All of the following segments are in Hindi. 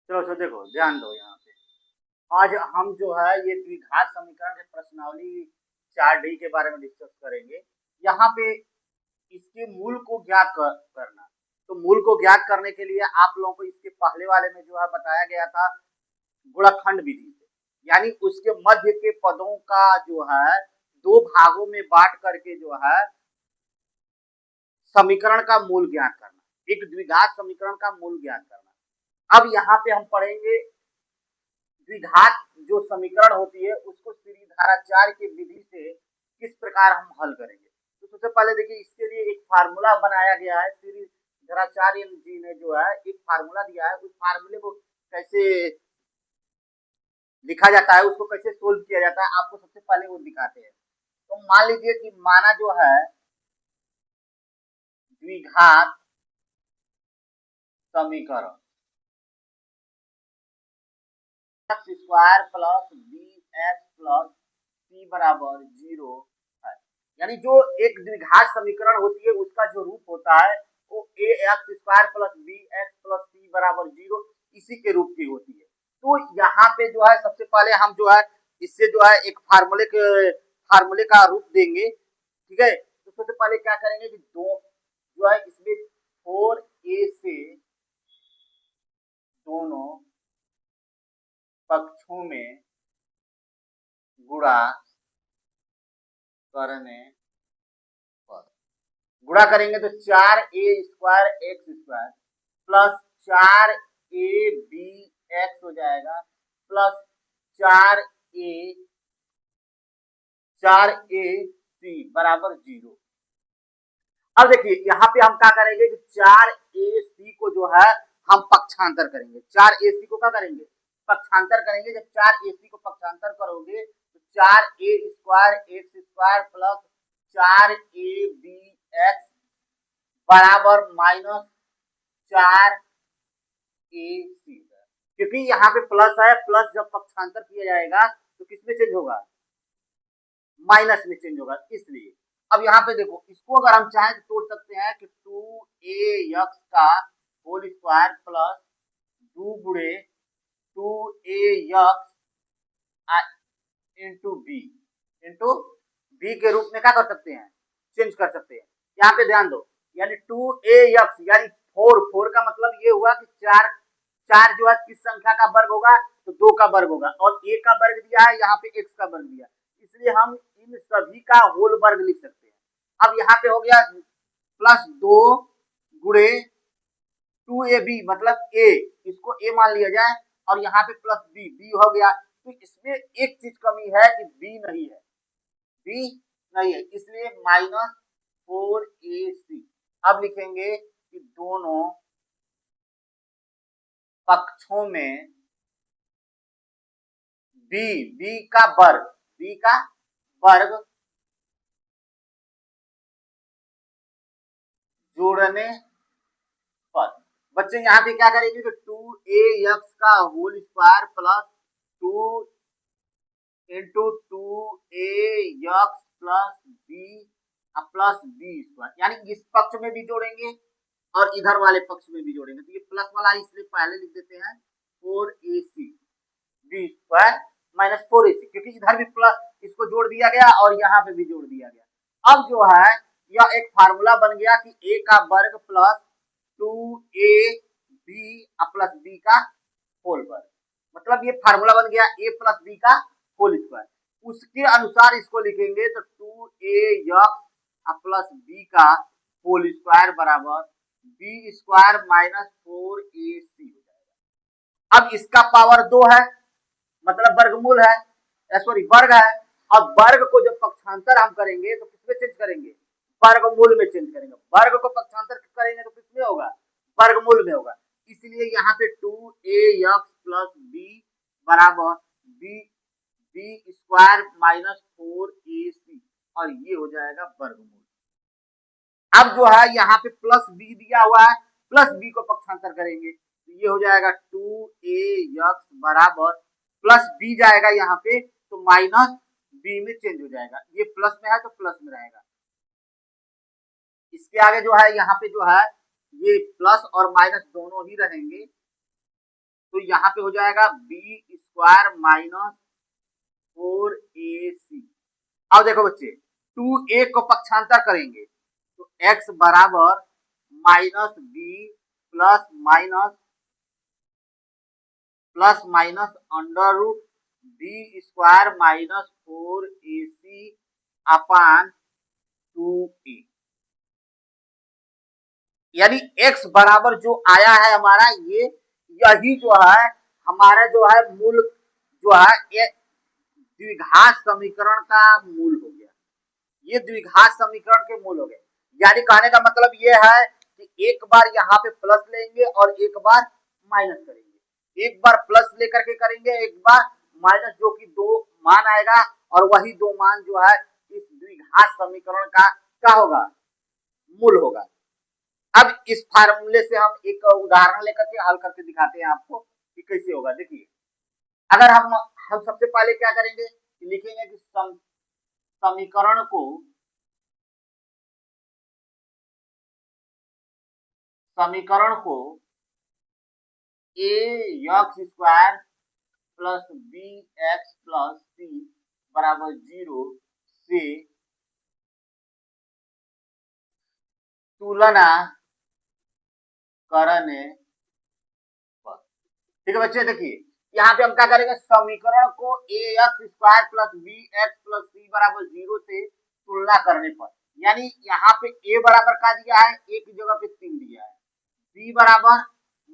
चलो तो देखो ध्यान दो यहाँ पे। आज हम जो है ये द्विघात समीकरण के प्रश्नावली 4D के बारे में डिस्कस करेंगे। यहाँ पे इसके मूल को ज्ञात करना। तो मूल को ज्ञात करने के लिए आप लोगों को इसके पहले वाले में जो है बताया गया था गुणनखंड विधि से, यानी उसके मध्य के पदों का जो है दो भागों में बांट करके जो है समीकरण का मूल ज्ञात करना, एक द्विघात समीकरण का मूल ज्ञात करना। अब यहाँ पे हम पढ़ेंगे द्विघात जो समीकरण होती है उसको श्रीधराचार्य की विधि से किस प्रकार हम हल करेंगे। तो सबसे पहले देखिए इसके लिए एक फार्मूला बनाया गया है। श्रीधराचार्य जी ने जो है एक फार्मूला दिया है, उस फार्मूले को कैसे लिखा जाता है, उसको कैसे सोल्व किया जाता है, आपको सबसे पहले वो दिखाते हैं। तो मान लीजिए कि माना जो है द्विघात समीकरण X square plus B X plus C बराबर 0 है। यानी जो एक द्विघात समीकरण होती है उसका जो रूप होता है वो A X square plus B X plus C बराबर 0 इसी के रूप की होती है। तो यहाँ पे जो है सबसे पहले हम जो है इससे जो है एक फार्मूले का रूप देंगे, ठीक है। तो सबसे पहले क्या करेंगे कि दो जो है इसमें 4a से दोनों पक्षों में गुणा करने पर गुणा करेंगे तो 4a square x square plus 4ab x हो जाएगा प्लस 4ac बराबर 0। अब देखिए यहाँ पे हम क्या करेंगे कि 4ac को जो है हम पक्षांतर करेंगे। 4ac को क्या करेंगे, पक्षांतर करेंगे। जब 4ac को पक्षांतर करोगे तो 4a square x square plus 4ab x बराबर माइनस 4ac, क्योंकि यहाँ पे प्लस है, प्लस जब पक्षांतर किया जाएगा तो किसमें चेंज होगा, माइनस में चेंज होगा, इसलिए। अब यहाँ पे देखो इसको अगर हम चाहें तो तोड़ सकते हैं कि 2a का होल स्क्वायर प्लस 2 गुणे 2a इंटू बी के रूप में क्या कर सकते हैं, चेंज कर सकते हैं। यहाँ पे ध्यान दो, यानी 2a यानी 4 का मतलब ये हुआ कि चार जो है किस संख्या का वर्ग होगा, तो 2 का वर्ग होगा, और a का वर्ग दिया है, यहाँ पे x का वर्ग दिया, इसलिए हम इन सभी का होल वर्ग लिख सकते हैं। अब यहाँ पे हो गया प्लस 2 गुणे 2ab मतलब a, इसको a मान लिया जाए, और यहाँ पे प्लस b हो गया। तो इसमें एक चीज कमी है कि b नहीं है, इसलिए माइनस 4ac। अब लिखेंगे कि दोनों पक्षों में b का वर्ग जोड़ने पर बच्चे यहाँ पे क्या करेंगे कि 2a का whole square plus 2 into 2a plus b square, यानी इस पक्ष में भी जोड़ेंगे और इधर वाले पक्ष में भी जोड़ेंगे। तो ये प्लस वाला इसलिए पहले लिख देते हैं 4ac b square minus 4ac, क्योंकि इधर भी प्लस इसको जोड़ दिया गया और यहाँ पे भी जोड़ दिया गया। अब जो है यह एक फार्मूला बन गया कि a का वर्ग प्लस 2ab प्लस b का होल वर्ग, मतलब ये फार्मूला बन गया a प्लस b का होल स्क्वायर। उसके अनुसार इसको लिखेंगे तो 2a प्लस b का होल स्क्वायर बराबर b स्क्वायर माइनस 4ac हो जाएगा। अब इसका पावर 2 है, मतलब वर्गमूल है, सॉरी वर्ग है। अब वर्ग को जब पक्षांतर हम करेंगे तो किसमें चेंज करेंगे, वर्गमूल में चेंज करेंगे। वर्ग को पक्षांतर करेंगे तो किसमें होगा, वर्गमूल में होगा। इसलिए यहाँ पे 2a प्लस b बराबर b स्क्वायर माइनस 4ac, और ये हो जाएगा वर्गमूल। अब जो है यहाँ पे प्लस b दिया हुआ है, प्लस b को पक्षांतर करेंगे तो ये हो जाएगा 2a बराबर प्लस b जाएगा यहाँ पे तो माइनस b में चेंज हो जाएगा, ये प्लस में है तो प्लस में रहेगा। इसके आगे जो है यहाँ पे जो है ये प्लस और माइनस दोनों ही रहेंगे, तो यहाँ पे हो जाएगा बी स्क्वायर माइनस 4ac। अब देखो बच्चे 2a को पक्षांतर करेंगे तो x बराबर minus B plus minus under root B square minus 4ac upon 2a। यानी x बराबर जो आया है हमारा यही जो है हमारा जो है मूल जो है द्विघात समीकरण का मूल हो गया। ये द्विघात समीकरण के मूल हो गए। यानी कहने का मतलब ये है कि एक बार यहाँ पे प्लस लेंगे और एक बार माइनस करेंगे, एक बार प्लस लेकर के करेंगे, एक बार माइनस, जो कि दो मान आएगा और वही दो मान जो है इस द्विघात समीकरण का क्या होगा, मूल होगा। अब इस फार्मूले से हम एक उदाहरण लेकर के हल करके दिखाते हैं आपको कि कैसे होगा। देखिए अगर हम सबसे पहले क्या करेंगे, लिखेंगे कि समीकरण को A X square plus B X plus C बराबर 0 से तुलना करने पर। ठीक है बच्चे, देखिए यहाँ पे हम क्या करेंगे, समीकरण को A X square plus B X plus C बराबर 0 से तुलना करने पर। यानी यहाँ पे ए बराबर का दिया है, ए की जगह पे 3 दिया है, बी बराबर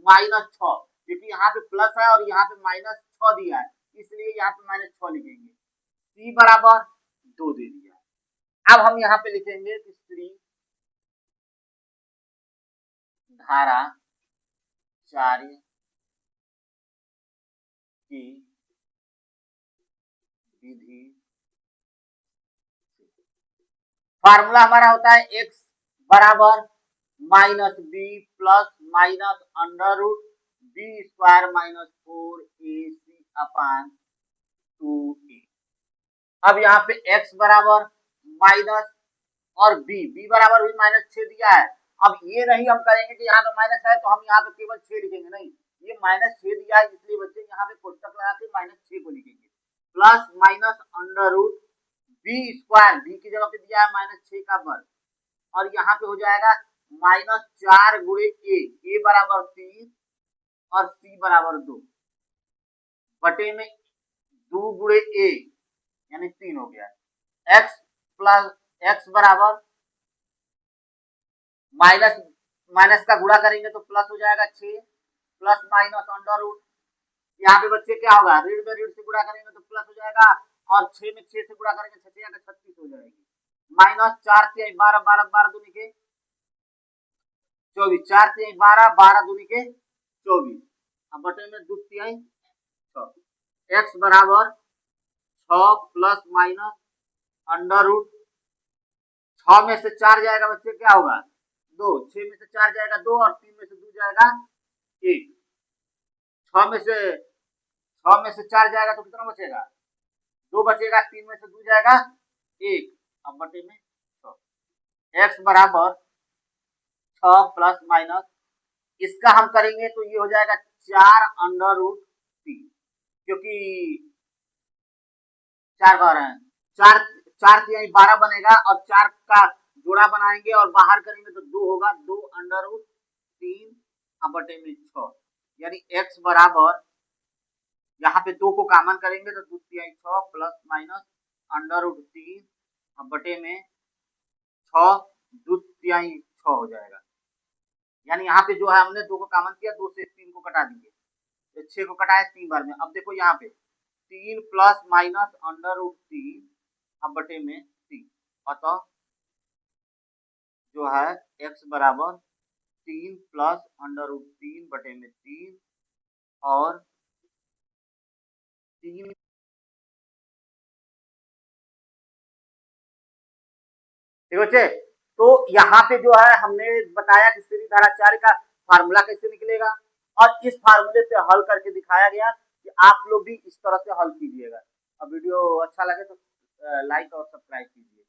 -6 क्योंकि यहाँ पे प्लस है और यहाँ पे -6 दिया है, इसलिए यहाँ पे -6 लिखेंगे। सी बराबर 2 दे दिया है। अब हम यहाँ पे लिखेंगे कि श्री धारा कार्य की विधि। फार्मूला हमारा होता है x बराबर minus B plus minus under root B square minus 4ac upon 2a। अब यहाँ पे x बराबर माइनस और b बराबर भी -6 दिया है। अब ये नहीं हम करेंगे कि यहाँ पे माइनस है तो हम यहाँ पे केवल 6 लिखेंगे, नहीं, ये -6 दिया है इसलिए बच्चे यहाँ पे कोष्टक लगा के -6 को लिखेंगे, plus minus under root B square, B की जगह पे दिया है -6 का वर्ग, और यहाँ पे हो जाएगा -4 गुणे ए बराबर 3 और सी बराबर 2 बटे में 2 गुणे ए यानी 3 हो गया। एक्स बराबर माइनस का गुणा करेंगे तो प्लस हो जाएगा 6 प्लस माइनस अंडर रूट, यहाँ पे बच्चे क्या होगा, ऋण में ऋण से गुणा करेंगे तो प्लस हो जाएगा और 6 में 6 से गुणा करेंगे 6 36 हो जाएगी, -4 से 12 12 12 दूनी के 24, 4 से 12 12 दूनी के 24, अब बटे में 2 तिहाई 6। एक्स बराबर 6 प्लस माइनस अंडर रूट 6 में से 4 जाएगा बच्चे क्या होगा 2, 6 में से 4 जाएगा 2 और 3 में से 2 जाएगा 1, 6 में से 4 जाएगा तो कितना बचेगा 2 बचेगा, 3 में से 2 जाएगा 1, अब बटे में 6। एक्स बराबर 6 प्लस माइनस इसका हम करेंगे तो ये हो जाएगा 4 अंडर रूट 3, क्योंकि 4 कह रहे हैं 4 से 12 बनेगा और 4 का जोड़ा बनाएंगे और बाहर करेंगे तो 2 होगा, 2 अंडर रूट 3 अब बटे में 6, यानी x बराबर यहाँ पे 2 को कॉमन करेंगे तो 2 तिहाई 6 प्लस माइनस अंडर रूट 3 अब बटे में 6 2 तिहाई 6 हो जाएगा। यानी यहाँ पे जो है हमने 2 को कॉमन किया, 2 से 3 को कटा दिए तो 6 को कटाए 3 बार में। अब देखो यहाँ पे 3 प्लस माइनस अंडर रूट 3 अब बटे में 3, अतः जो है x बराबर 3 प्लस अंडर रूट 3 बटे में 3 और 3 ठीक बच्चे। तो यहाँ पे जो है हमने बताया कि सीधी धाराचार्य का फार्मूला कैसे निकलेगा और इस फार्मूले से हल करके दिखाया गया कि आप लोग भी इस तरह से हल कीजिएगा। अब वीडियो अच्छा लगे तो लाइक और सब्सक्राइब कीजिए।